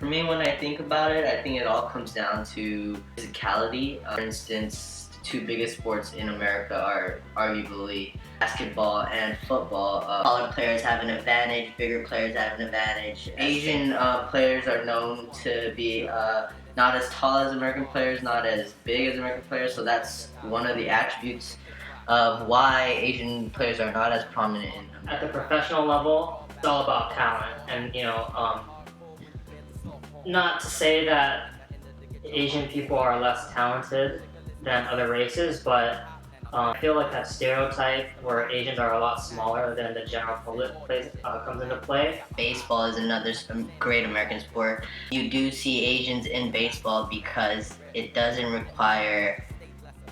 For me, when I think about it, I think it all comes down to physicality. For instance, the two biggest sports in America are arguably basketball and football. Taller players have an advantage, bigger players have an advantage. Asian players are known to be not as tall as American players, not as big as American players, so that's one of the attributes of why Asian players are not as prominent in America. At the professional level, it's all about talent, and not to say that Asian people are less talented than other races, but I feel like that stereotype where Asians are a lot smaller than the general public comes into play. Baseball is another great American sport. You do see Asians in baseball because it doesn't require,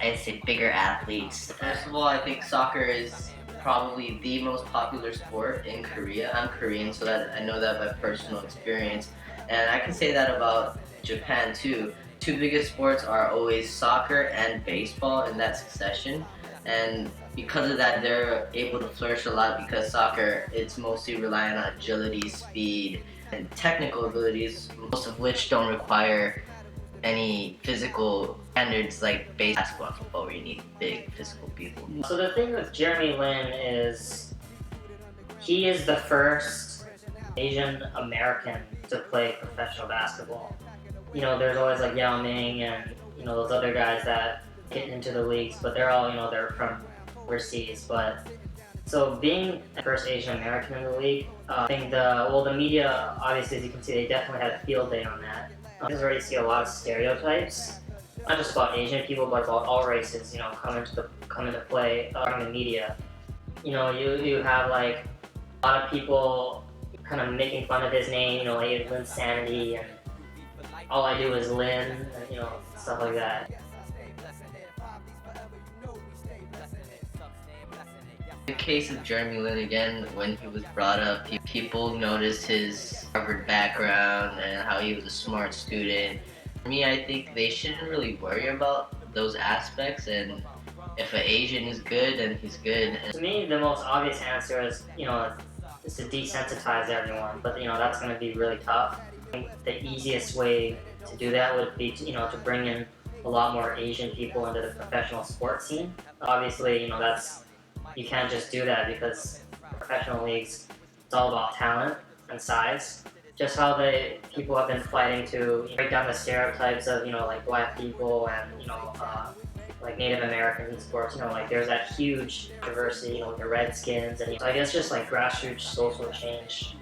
I'd say, bigger athletes. First of all, I think soccer is probably the most popular sport in Korea. I'm Korean, so that I know that by personal experience. And I can say that about Japan too. Two biggest sports are always soccer and baseball in that succession. And because of that, they're able to flourish a lot because soccer, it's mostly relying on agility, speed, and technical abilities, most of which don't require any physical standards like basketball and football where you need big physical people. So the thing with Jeremy Lin is he is the first Asian American to play professional basketball. There's always like Yao Ming and those other guys that get into the leagues, but they're all they're from overseas. But so being the first Asian American in the league, I think the media, obviously, as you can see, they definitely had a field day on that. You already see a lot of stereotypes, not just about Asian people, but about all races. Come into play in the media. You have like a lot of people kind of making fun of his name. Like Lin Sanity and all I do is Lin, and, stuff like that. The case of Jeremy Lin again, when he was brought up, people noticed his Harvard background and how he was a smart student. For me, I think they shouldn't really worry about those aspects, and if an Asian is good, then he's good. To me, the most obvious answer is, is to desensitize everyone, but that's going to be really tough. I think the easiest way to do that would be to bring in a lot more Asian people into the professional sports scene. Obviously, you can't just do that because professional leagues, it's all about talent and size. Just how the people have been fighting to break down the stereotypes of like black people and like Native Americans in sports. Like there's that huge diversity, with the Redskins, and so I guess just like grassroots social change.